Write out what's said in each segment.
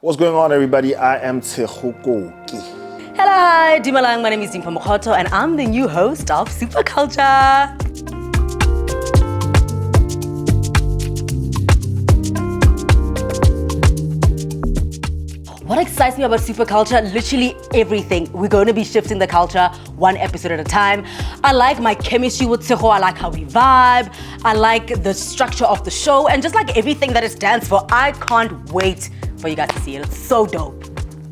What's going on, everybody? I am Tshego Koke. Hello, hi, Dumalang. My name is Dimpho Mokgotho, and I'm the new host of SuperCulture. What excites me about SuperCulture? Literally everything. We're going to be shifting the culture one episode at a time. I like my chemistry with Tshego. I like how we vibe. I like the structure of the show and just like everything that it stands for. I can't wait for you guys to see it. It's so dope.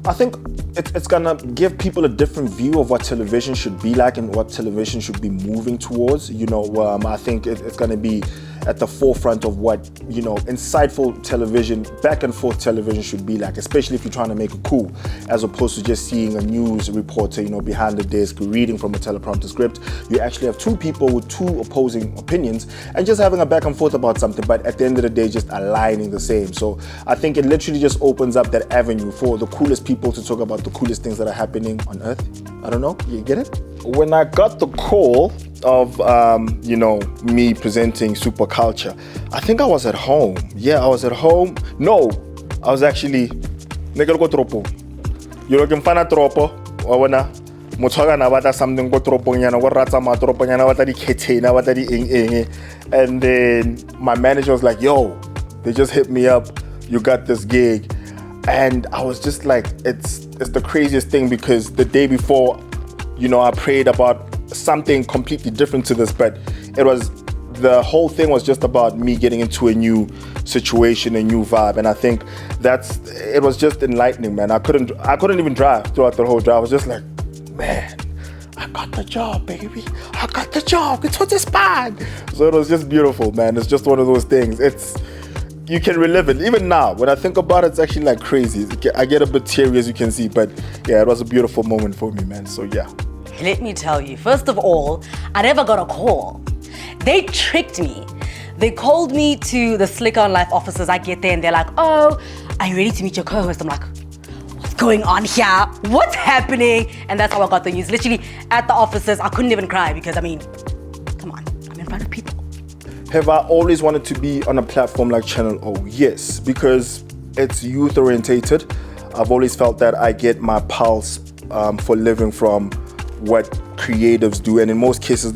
I think it's gonna give people a different view of what television should be like and what television should be moving towards. I think it's gonna be at the forefront of what, insightful television, back and forth television should be like, especially if you're trying to make it cool, as opposed to just seeing a news reporter, behind the desk reading from a teleprompter script. You actually have two people with two opposing opinions and just having a back and forth about something, but at the end of the day, just aligning the same. So I think it literally just opens up that avenue for the coolest people to talk about the coolest things that are happening on Earth. I don't know, you get it? When I got the call of, me presenting SuperCulture, I think I was at home. Yeah, I was at home. No, I was actually, you're looking for a tropo, something and then my manager was like, yo, they just hit me up, you got this gig. And I was just like, it's the craziest thing, because the day before, I prayed about something completely different to this, but the whole thing was just about me getting into a new situation, a new vibe. And I think it was just enlightening, man. I couldn't even drive throughout the whole drive. I was just like, man, I got the job, baby. I got the job. It's what it's bad. So it was just beautiful, man. It's just one of those things. You can relive it. Even now, when I think about it, it's actually like crazy. I get a bit teary, as you can see, but yeah, it was a beautiful moment for me, man. So yeah. Let me tell you, first of all, I never got a call. They tricked me. They called me to the Slicker on Life offices. I get there and they're like, oh, are you ready to meet your co-host? I'm like, what's going on here? What's happening? And that's how I got the news. Literally at the offices, I couldn't even cry because, come on, I'm in front of people. Have I always wanted to be on a platform like Channel O? Yes, because it's youth orientated. I've always felt that I get my pulse for living from what creatives do, and in most cases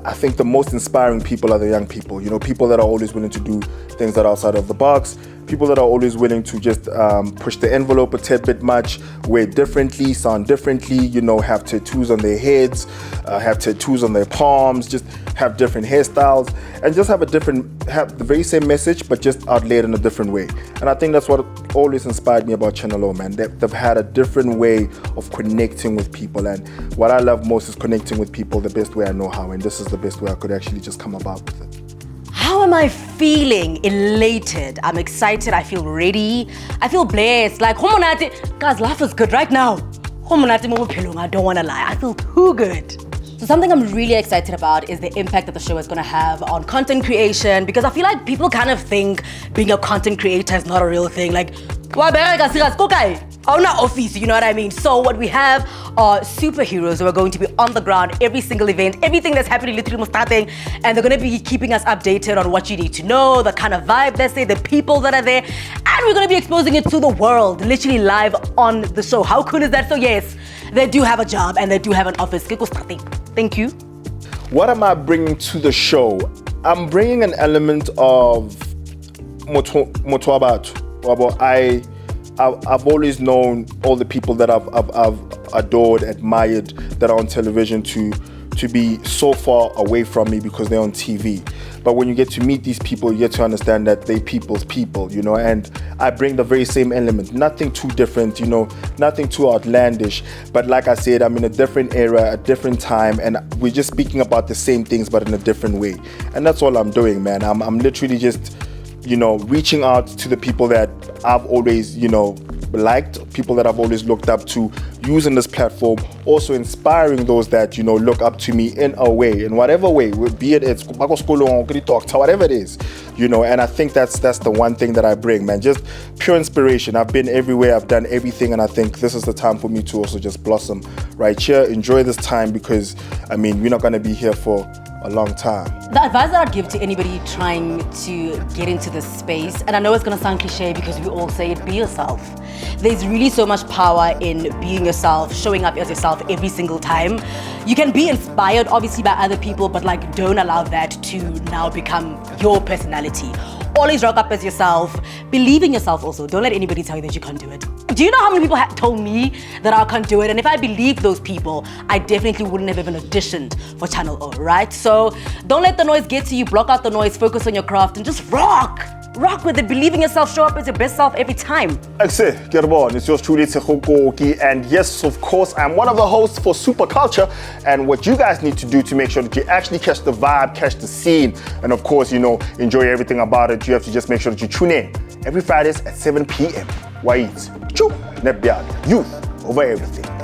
I think the most inspiring people are the young people. People that are always willing to do things that are outside of the box, people that are always willing to just push the envelope a tad bit much, wear differently, sound differently, have tattoos on their heads, have tattoos on their palms, just have different hairstyles, and just have the very same message, but just outlaid in a different way. And I think that's what always inspired me about Channel O, man. They've had a different way of connecting with people, and what I love most is connecting with people the best way I know how, and this is the best way I could actually just come about with it. How am I feeling? Elated. I'm excited. I feel ready. I feel blessed. Like, guys, life is good right now. I don't want to lie. I feel too good. So something I'm really excited about is the impact that the show is going to have on content creation, because I feel like people kind of think being a content creator is not a real thing. Like, office, you know what I mean? So what we have are superheroes who are going to be on the ground every single event, everything that's happening literally starting, and they're going to be keeping us updated on what you need to know, the kind of vibe they say, the people that are there, and we're going to be exposing it to the world, literally live on the show. How cool is that? So yes, they do have a job and they do have an office. Thank you. What am I bringing to the show? I'm bringing an element of Moto. I've always known all the people that I've adored, admired, that are on television to be so far away from me because they're on TV. But when you get to meet these people, you get to understand that they're people's people, and I bring the very same element, nothing too different, nothing too outlandish. But like I said, I'm in a different era, a different time, and we're just speaking about the same things, but in a different way. And that's all I'm doing, man. I'm literally just, reaching out to the people that I've always, liked, people that I've always looked up to, using this platform, also inspiring those that, look up to me in a way, in whatever way, be it it's whatever it is, and I think that's the one thing that I bring, man, just pure inspiration. I've been everywhere, I've done everything, and I think this is the time for me to also just blossom right here, enjoy this time, because, we're not going to be here for a long time. The advice that I'd give to anybody trying to get into this space, and I know it's gonna sound cliche because we all say it, be yourself. There's really so much power in being yourself, showing up as yourself every single time. You can be inspired obviously by other people, but like don't allow that to now become your personality. Always rock up as yourself. Believe in yourself also. Don't let anybody tell you that you can't do it. Do you know how many people told me that I can't do it? And if I believed those people, I definitely wouldn't have even auditioned for Channel O, right? So don't let the noise get to you. Block out the noise, focus on your craft, and just rock. Rock with it. Believe in yourself. Show up as your best self every time. It's yours truly, Tshego Koke. And yes, of course, I'm one of the hosts for SuperCulture. And what you guys need to do to make sure that you actually catch the vibe, catch the scene, and of course, enjoy everything about it, you have to just make sure that you tune in every Fridays at 7 p.m. Wait, youth over everything.